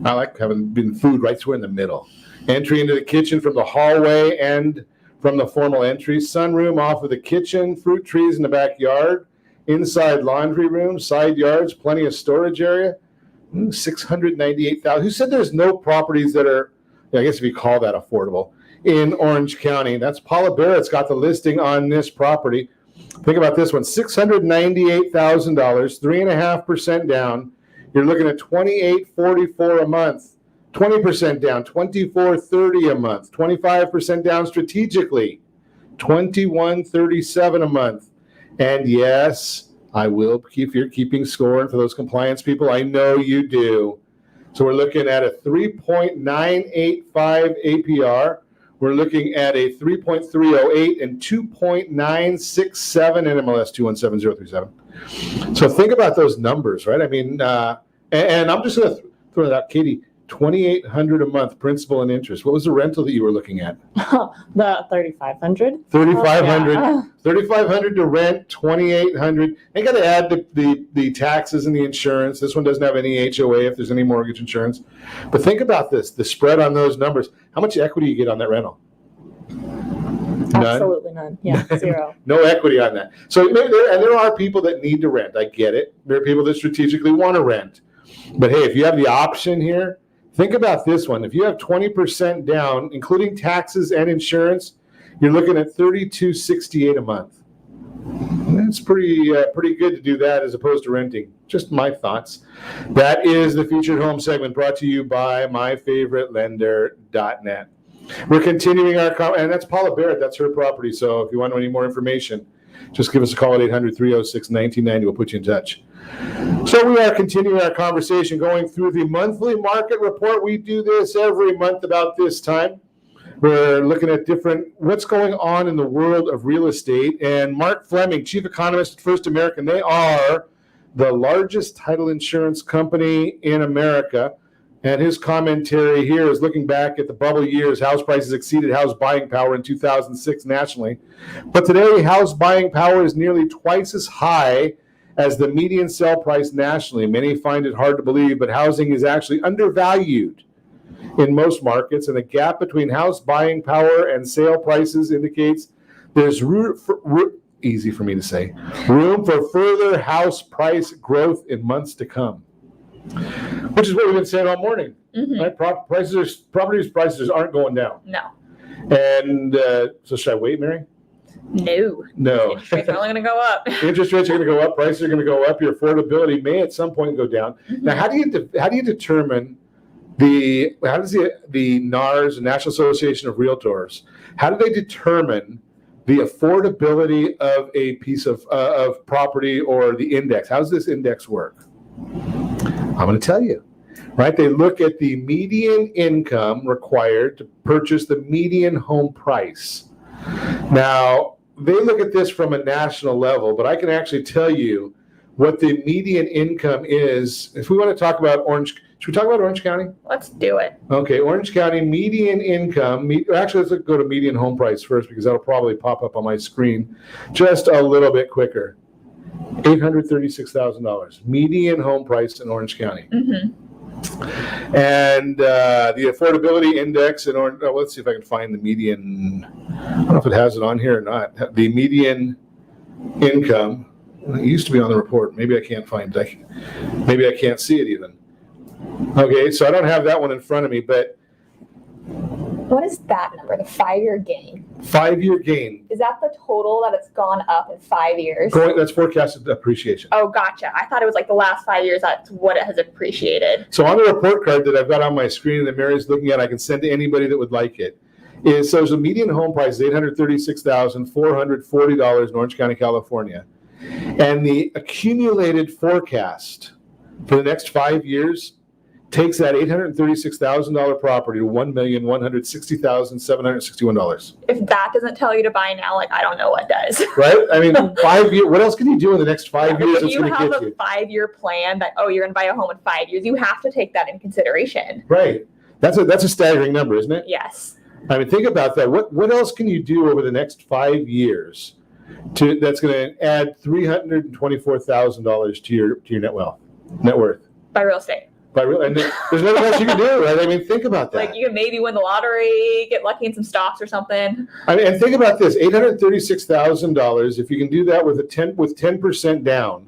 I like having food right square in the middle. Entry into the kitchen from the hallway and from the formal entry. Sunroom off of the kitchen. Fruit trees in the backyard. Inside laundry room. Side yards. Plenty of storage area. $698,000. Who said there's no properties that are, I guess if you call that affordable, in Orange County? That's Paula Barrett's got the listing on this property. Think about this one, $698,000, 3.5% down. You're looking at $2,844 a month. 20% down, $2,430 a month. 25% down strategically, $2,137 a month. And yes, I will keep, you're keeping score, and for those compliance people, I know you do. So we're looking at a 3.985 APR. We're looking at a 3.308 and 2.967 NMLS 217037. So think about those numbers, right? I mean, and I'm just going to throw it out, Katie. $2,800 a month principal and interest. What was the rental that you were looking at? The $3,500. $3,500 to rent, $2,800. And got to add the taxes and the insurance. This one doesn't have any HOA if there's any mortgage insurance. But think about this: the spread on those numbers. How much equity you get on that rental? Absolutely none. Yeah, zero. No equity on that. So there are people that need to rent. I get it. There are people that strategically want to rent. But hey, if you have the option here, think about this one. If you have 20% down, including taxes and insurance, you're looking at $3,268 a month. That's pretty good to do that as opposed to renting. Just my thoughts. That is the featured home segment brought to you by myfavoritelender.net. We're continuing our and that's Paula Barrett. That's her property. So if you want any more information, just give us a call at 800-306-1990. We'll put you in touch. So we are continuing our conversation going through the monthly market report. We do this every month about this time. We're looking at what's going on in the world of real estate. And Mark Fleming, chief economist at First American, they are the largest title insurance company in America. And his commentary here is looking back at the bubble years, house prices exceeded house buying power in 2006 nationally. But today, house buying power is nearly twice as high as the median sell price nationally. Many find it hard to believe, but housing is actually undervalued in most markets, and the gap between house buying power and sale prices indicates there's easy for me to say, room for further house price growth in months to come. Which is what we've been saying all morning. Right? Property prices aren't going down. No. And so should I wait, Mary? No. Interest rates are only going to go up. Interest rates are going to go up. Prices are going to go up. Your affordability may at some point go down. Now, how do you determine how does the NARS, the National Association of Realtors, how do they determine the affordability of a piece of property or the index? How does this index work? I'm going to tell you, right? They look at the median income required to purchase the median home price. Now, they look at this from a national level, but I can actually tell you what the median income is. If we want to talk about should we talk about Orange County? Let's do it. Okay, Orange County median income. Actually, let's go to median home price first because that'll probably pop up on my screen just a little bit quicker. $836,000 median home price in Orange County. And the affordability index in Orange. Oh, let's see if I can find the median. I don't know if it has it on here or not. The median income. It used to be on the report. Maybe I can't find it. Maybe I can't see it even. Okay, so I don't have that one in front of me, but What is that number? The 5-year gain? 5-year gain. Is that the total that it's gone up in 5 years? That's forecasted appreciation. Oh, gotcha. I thought it was like the last 5 years. That's what it has appreciated. So on the report card that I've got on my screen that Mary's looking at, I can send to anybody that would like it. So the median home price is $836,440 in Orange County, California. And the accumulated forecast for the next 5 years takes that $836,000 property to $1,160,761. If that doesn't tell you to buy now, like, I don't know what does. Right? I mean, 5 years. What else can you do in the next 5 years? If you have a 5-year plan that, you're going to buy a home in 5 years, you have to take that in consideration. Right. That's a staggering number, isn't it? Yes. I mean, think about that. What else can you do over the next 5 years that's going to add $324,000 to your net worth? By real estate. And there's nothing else you can do, right? I mean, think about that. Like, you can maybe win the lottery, get lucky in some stocks or something. I mean, and think about this: $836,000. If you can do that with 10% down,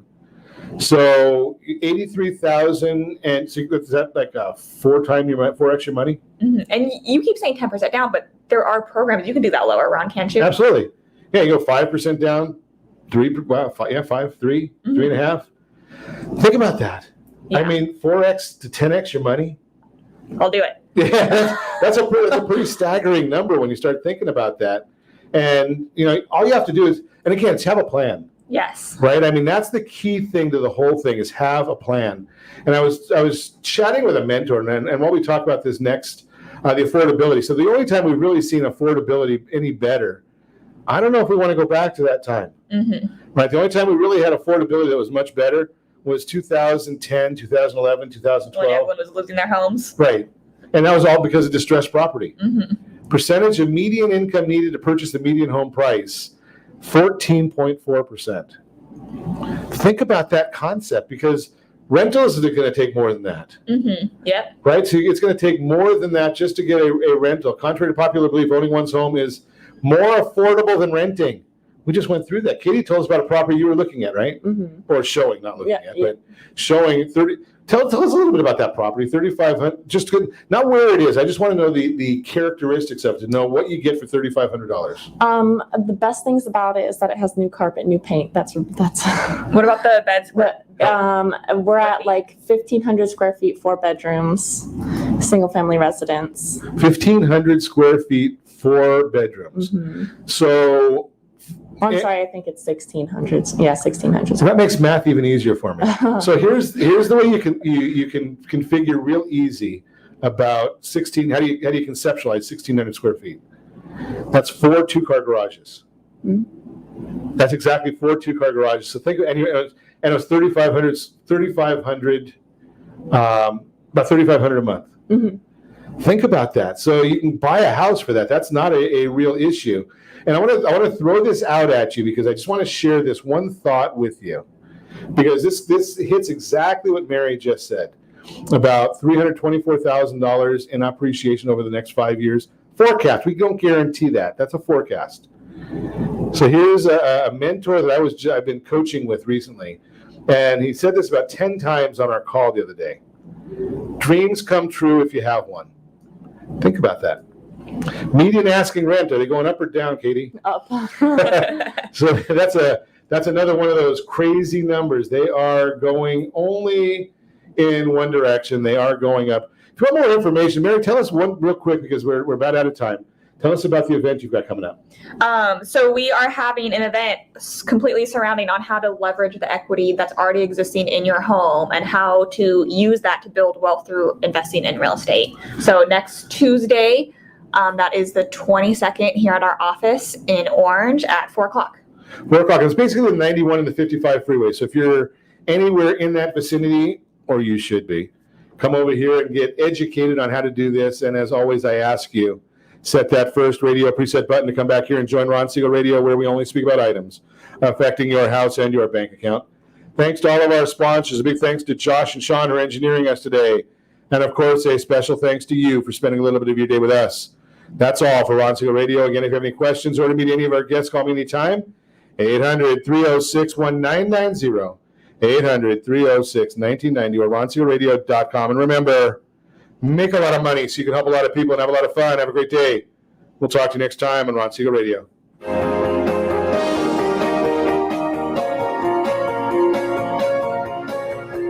so $83,000, and so is that like 4x your money? And you keep saying 10% down, but there are programs you can do that lower, Ron, can't you? Absolutely. Yeah, you go 5% down, 3, 3, 3.5. Think about that. Yeah. I mean, 4x to 10x your money. I'll do it. Yeah, that's a pretty staggering number when you start thinking about that. And all you have to do is, and again, it's have a plan. Yes. Right. I mean, that's the key thing to the whole thing is have a plan. And I was chatting with a mentor, and while we talk about this next, the affordability. So the only time we've really seen affordability any better, I don't know if we want to go back to that time. Right. The only time we really had affordability that was much better was 2010, 2011, 2012. When everyone was losing their homes. Right. And that was all because of distressed property. Percentage of median income needed to purchase the median home price, 14.4%. Think about that concept, because rentals are going to take more than that. Yep. Right? So it's going to take more than that just to get a rental. Contrary to popular belief, owning one's home is more affordable than renting. We just went through that. Katie told us about a property you were looking at, right? Or showing, not looking at, but showing 30. Tell us a little bit about that property, 3,500. Just good, not where it is. I just want to know the characteristics of it, to know what you get for $3,500. The best things about it is that it has new carpet, new paint. That's. What about the beds? We're at like 1,500 square feet, 4 bedrooms, single family residence. 1,500 square feet, 4 bedrooms. So. I'm sorry, I think it's 1,600. Yeah, 1,600. So that makes math even easier for me. So here's the way you can configure real easy about 16. How do you conceptualize 1,600 square feet? That's 4 2-car garages. That's exactly 4 2-car garages. So think, and it was 3,500 About $3,500 a month. Mm-hmm. Think about that. So you can buy a house for that. That's not a real issue. And I want to throw this out at you because I just want to share this one thought with you, because this hits exactly what Mary just said about $324,000 in appreciation over the next 5 years. Forecast. We don't guarantee that. That's a forecast. So here's a mentor that I've been coaching with recently, and he said this about 10 times on our call the other day. Dreams come true if you have one. Think about that. Median asking rent, are they going up or down, Katie? Up. So that's another one of those crazy numbers. They are going only in one direction. They are going up. If you want more information, Mary, tell us one real quick because we're about out of time. Tell us about the event you've got coming up. So we are having an event completely surrounding on how to leverage the equity that's already existing in your home and how to use that to build wealth through investing in real estate. So next Tuesday, that is the 22nd here at our office in Orange at 4 o'clock. 4 o'clock. It's basically the 91 and the 55 freeway. So if you're anywhere in that vicinity, or you should be, come over here and get educated on how to do this. And as always, I ask you, set that first radio preset button to come back here and join Ron Siegel Radio, where we only speak about items affecting your house and your bank account. Thanks to all of our sponsors. A big thanks to Josh and Sean for engineering us today. And of course, a special thanks to you for spending a little bit of your day with us. That's all for Ron Siegel Radio. Again, if you have any questions or to meet any of our guests, call me anytime. 800-306-1990. 800-306-1990 or ronsiegelradio.com. And remember, make a lot of money so you can help a lot of people and have a lot of fun. Have a great day. We'll talk to you next time on Ron Siegel Radio.